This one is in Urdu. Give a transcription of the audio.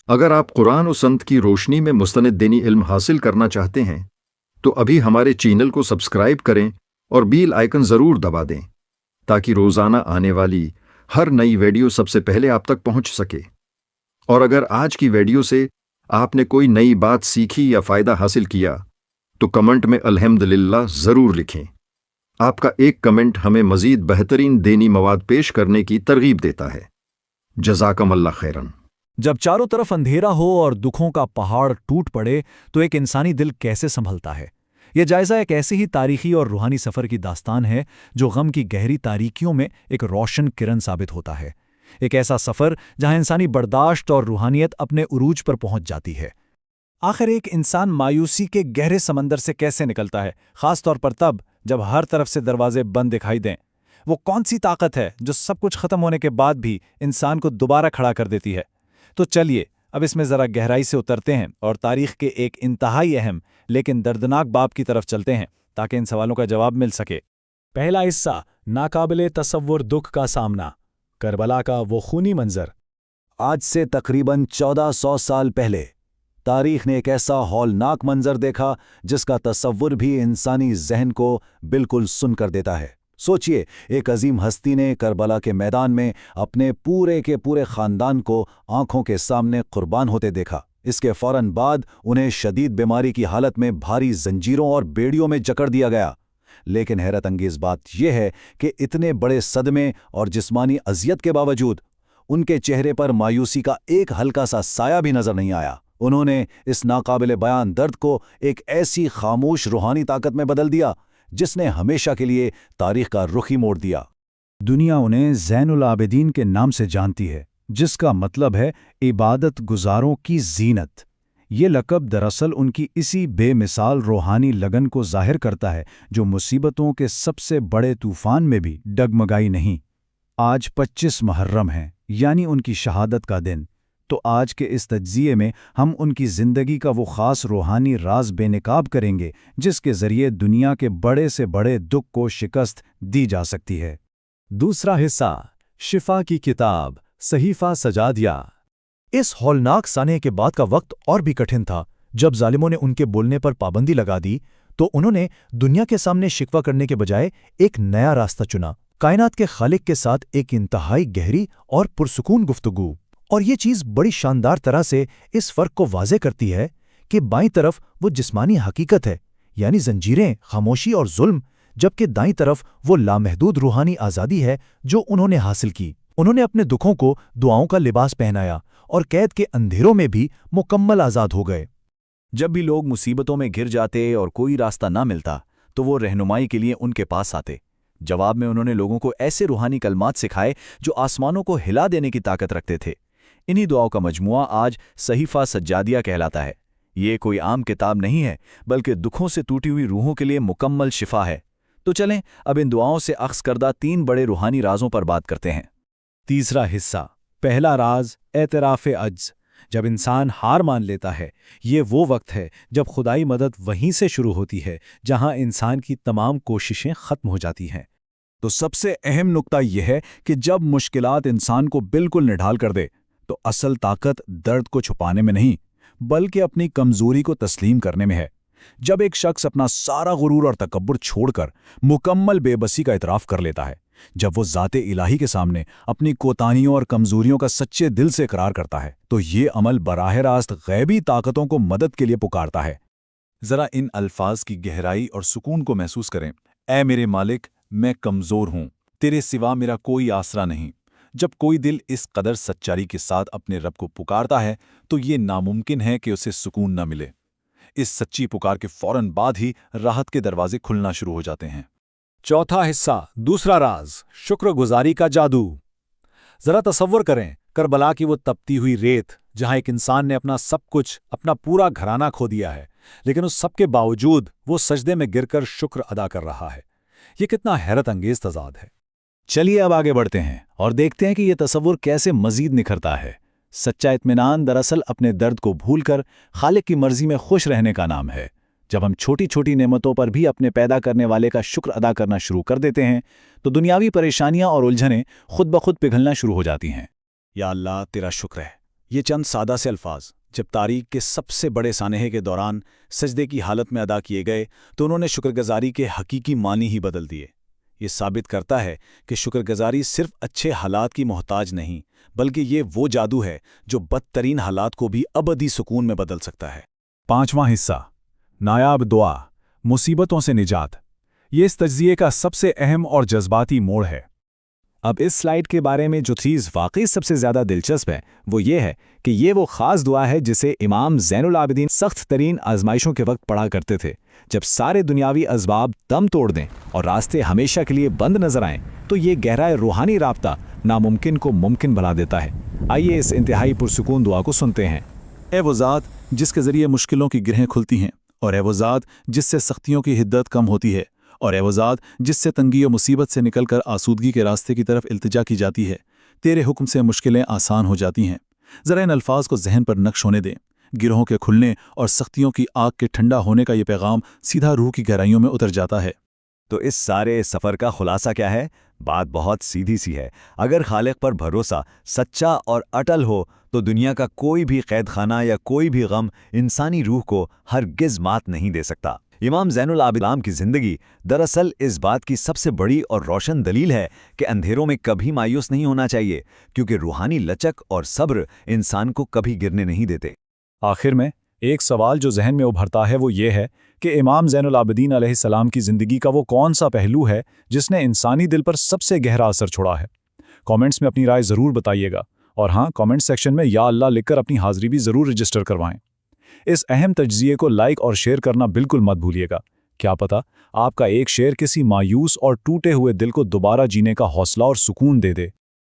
اگر آپ قرآن و سنت کی روشنی میں مستند دینی علم حاصل کرنا چاہتے ہیں تو ابھی ہمارے چینل کو سبسکرائب کریں اور بیل آئیکن ضرور دبا دیں تاکہ روزانہ آنے والی ہر نئی ویڈیو سب سے پہلے آپ تک پہنچ سکے۔ اور اگر آج کی ویڈیو سے آپ نے کوئی نئی بات سیکھی یا فائدہ حاصل کیا تو کمنٹ میں الحمدللہ ضرور لکھیں۔ آپ کا ایک کمنٹ ہمیں مزید بہترین دینی مواد پیش کرنے کی ترغیب دیتا ہے۔ جزاکم اللہ خیرن۔ جب چاروں طرف اندھیرا ہو اور دکھوں کا پہاڑ ٹوٹ پڑے تو ایک انسانی دل کیسے سنبھلتا ہے؟ یہ جائزہ ایک ایسی ہی تاریخی اور روحانی سفر کی داستان ہے جو غم کی گہری تاریکیوں میں ایک روشن کرن ثابت ہوتا ہے۔ ایک ایسا سفر جہاں انسانی برداشت اور روحانیت اپنے عروج پر پہنچ جاتی ہے۔ آخر ایک انسان مایوسی کے گہرے سمندر سے کیسے نکلتا ہے، خاص طور پر تب جب ہر طرف سے دروازے بند دکھائی دیں؟ وہ کون سی طاقت ہے جو سب کچھ ختم ہونے کے بعد بھی انسان کو دوبارہ کھڑا کر دیتی ہے؟ تو چلیے اب اس میں ذرا گہرائی سے اترتے ہیں اور تاریخ کے ایک انتہائی اہم لیکن دردناک باب کی طرف چلتے ہیں تاکہ ان سوالوں کا جواب مل سکے۔ پہلا حصہ، ناقابل تصور دکھ کا سامنا، کربلا کا وہ خونی منظر۔ آج سے تقریباً 1400 سال پہلے تاریخ نے ایک ایسا ہولناک منظر دیکھا جس کا تصور بھی انسانی ذہن کو بالکل سن کر دیتا ہے۔ سوچئے، ایک عظیم ہستی نے کربلا کے میدان میں اپنے پورے کے پورے خاندان کو آنکھوں کے سامنے قربان ہوتے دیکھا۔ اس کے فوراً بعد انہیں شدید بیماری کی حالت میں بھاری زنجیروں اور بیڑیوں میں جکڑ دیا گیا۔ لیکن حیرت انگیز بات یہ ہے کہ اتنے بڑے صدمے اور جسمانی اذیت کے باوجود ان کے چہرے پر مایوسی کا ایک ہلکا سا سایہ بھی نظر نہیں آیا۔ انہوں نے اس ناقابل بیان درد کو ایک ایسی خاموش روحانی طاقت میں بدل دیا جس نے ہمیشہ کے لیے تاریخ کا رخ ہی موڑ دیا۔ دنیا انہیں زین العابدین کے نام سے جانتی ہے، جس کا مطلب ہے عبادت گزاروں کی زینت۔ یہ لقب دراصل ان کی اسی بے مثال روحانی لگن کو ظاہر کرتا ہے جو مصیبتوں کے سب سے بڑے طوفان میں بھی ڈگمگائی نہیں۔ آج 25 محرم ہیں، یعنی ان کی شہادت کا دن۔ تو آج کے اس تجزیے میں ہم ان کی زندگی کا وہ خاص روحانی راز بے نقاب کریں گے جس کے ذریعے دنیا کے بڑے سے بڑے دکھ کو شکست دی جا سکتی ہے۔ دوسرا حصہ، شفا کی کتاب، صحیفہ سجادیہ۔ اس ہولناک سانحے کے بعد کا وقت اور بھی کٹھن تھا۔ جب ظالموں نے ان کے بولنے پر پابندی لگا دی تو انہوں نے دنیا کے سامنے شکوہ کرنے کے بجائے ایک نیا راستہ چنا، کائنات کے خالق کے ساتھ ایک انتہائی گہری اور پرسکون گفتگو۔ اور یہ چیز بڑی شاندار طرح سے اس فرق کو واضح کرتی ہے کہ بائیں طرف وہ جسمانی حقیقت ہے، یعنی زنجیریں، خاموشی اور ظلم، جبکہ دائیں طرف وہ لامحدود روحانی آزادی ہے جو انہوں نے حاصل کی۔ انہوں نے اپنے دکھوں کو دعاؤں کا لباس پہنایا اور قید کے اندھیروں میں بھی مکمل آزاد ہو گئے۔ جب بھی لوگ مصیبتوں میں گر جاتے اور کوئی راستہ نہ ملتا تو وہ رہنمائی کے لیے ان کے پاس آتے۔ جواب میں انہوں نے لوگوں کو ایسے روحانی کلمات سکھائے جو آسمانوں کو ہلا دینے کی طاقت رکھتے تھے۔ انہی دعاؤں کا مجموعہ آج صحیفہ سجادیہ کہلاتا ہے۔ یہ کوئی عام کتاب نہیں ہے بلکہ دکھوں سے ٹوٹی ہوئی روحوں کے لیے مکمل شفا ہے۔ تو چلیں اب ان دعاؤں سے اخذ کردہ 3 بڑے روحانی رازوں پر بات کرتے ہیں۔ تیسرا حصہ، پہلا راز، اعتراف عجز۔ جب انسان ہار مان لیتا ہے، یہ وہ وقت ہے جب خدائی مدد وہیں سے شروع ہوتی ہے جہاں انسان کی تمام کوششیں ختم ہو جاتی ہیں۔ تو سب سے اہم نقطہ یہ ہے کہ جب مشکلات انسان کو بالکل نڈھال کر دے تو اصل طاقت درد کو چھپانے میں نہیں بلکہ اپنی کمزوری کو تسلیم کرنے میں ہے۔ جب ایک شخص اپنا سارا غرور اور تکبر چھوڑ کر مکمل بے بسی کا اعتراف کر لیتا ہے، جب وہ ذات الہی کے سامنے اپنی کوتاہیوں اور کمزوریوں کا سچے دل سے اقرار کرتا ہے، تو یہ عمل براہ راست غیبی طاقتوں کو مدد کے لیے پکارتا ہے۔ ذرا ان الفاظ کی گہرائی اور سکون کو محسوس کریں۔ اے میرے مالک، میں کمزور ہوں، تیرے سوا میرا کوئی آسرا نہیں۔ جب کوئی دل اس قدر سچائی کے ساتھ اپنے رب کو پکارتا ہے تو یہ ناممکن ہے کہ اسے سکون نہ ملے۔ اس سچی پکار کے فوراً بعد ہی راحت کے دروازے کھلنا شروع ہو جاتے ہیں۔ چوتھا حصہ، دوسرا راز، شکر گزاری کا جادو۔ ذرا تصور کریں کربلا کی وہ تپتی ہوئی ریت جہاں ایک انسان نے اپنا سب کچھ، اپنا پورا گھرانہ کھو دیا ہے، لیکن اس سب کے باوجود وہ سجدے میں گر کر شکر ادا کر رہا ہے۔ یہ کتنا حیرت انگیز تضاد ہے۔ چلیے اب آگے بڑھتے ہیں اور دیکھتے ہیں کہ یہ تصور کیسے مزید نکھرتا ہے۔ سچا اطمینان دراصل اپنے درد کو بھول کر خالق کی مرضی میں خوش رہنے کا نام ہے۔ جب ہم چھوٹی چھوٹی نعمتوں پر بھی اپنے پیدا کرنے والے کا شکر ادا کرنا شروع کر دیتے ہیں تو دنیاوی پریشانیاں اور الجھنیں خود بخود پگھلنا شروع ہو جاتی ہیں۔ یا اللہ، تیرا شکر ہے، یہ چند سادہ سے الفاظ جب تاریخ کے سب سے بڑے سانحے کے دوران سجدے کی حالت میں ادا کیے گئے تو انہوں نے شکر گزاری کے حقیقی معنی ہی بدل دیے۔ یہ ثابت کرتا ہے کہ شکر گزاری صرف اچھے حالات کی محتاج نہیں، بلکہ یہ وہ جادو ہے جو بدترین حالات کو بھی ابدی سکون میں بدل سکتا ہے۔ 5واں حصہ، نایاب دعا، مصیبتوں سے نجات۔ یہ اس تجزیے کا سب سے اہم اور جذباتی موڑ ہے۔ اب اس سلائیڈ کے بارے میں جو چیز واقعی سب سے زیادہ دلچسپ ہے وہ یہ ہے کہ یہ وہ خاص دعا ہے جسے امام زین العابدین سخت ترین آزمائشوں کے وقت پڑھا کرتے تھے۔ جب سارے دنیاوی اسباب دم توڑ دیں اور راستے ہمیشہ کے لیے بند نظر آئیں تو یہ گہرا روحانی رابطہ ناممکن کو ممکن بنا دیتا ہے۔ آئیے اس انتہائی پرسکون دعا کو سنتے ہیں۔ اے وہ ذات جس کے ذریعے مشکلوں کی گرہیں کھلتی ہیں، اور اے وہ ذات جس سے سختیوں کی حدت کم ہوتی ہے، اور اے وہ ذات جس سے تنگی و مصیبت سے نکل کر آسودگی کے راستے کی طرف التجا کی جاتی ہے، تیرے حکم سے مشکلیں آسان ہو جاتی ہیں۔ ذرا ان الفاظ کو ذہن پر نقش ہونے دیں۔ گرہوں کے کھلنے اور سختیوں کی آگ کے ٹھنڈا ہونے کا یہ پیغام سیدھا روح کی گہرائیوں میں اتر جاتا ہے۔ تو اس سارے سفر کا خلاصہ کیا ہے؟ بات بہت سیدھی سی ہے۔ اگر خالق پر بھروسہ سچا اور اٹل ہو تو دنیا کا کوئی بھی قید خانہ یا کوئی بھی غم انسانی روح کو ہرگز مات نہیں دے سکتا۔ امام زین العابدین کی زندگی دراصل اس بات کی سب سے بڑی اور روشن دلیل ہے کہ اندھیروں میں کبھی مایوس نہیں ہونا چاہیے، کیونکہ روحانی لچک اور صبر انسان کو کبھی گرنے نہیں دیتے۔ آخر میں ایک سوال جو ذہن میں ابھرتا ہے وہ یہ ہے کہ امام زین العابدین علیہ السلام کی زندگی کا وہ کون سا پہلو ہے جس نے انسانی دل پر سب سے گہرا اثر چھوڑا ہے؟ کامنٹس میں اپنی رائے ضرور بتائیے گا، اور ہاں، کامنٹ سیکشن میں یا اللہ لکھ کر اپنی حاضری بھی ضرور رجسٹر کروائیں۔ اس اہم تجزیے کو لائک اور شیئر کرنا بالکل مت بھولیے گا۔ کیا پتہ آپ کا ایک شیئر کسی مایوس اور ٹوٹے ہوئے دل کو دوبارہ جینے کا حوصلہ اور سکون دے دے۔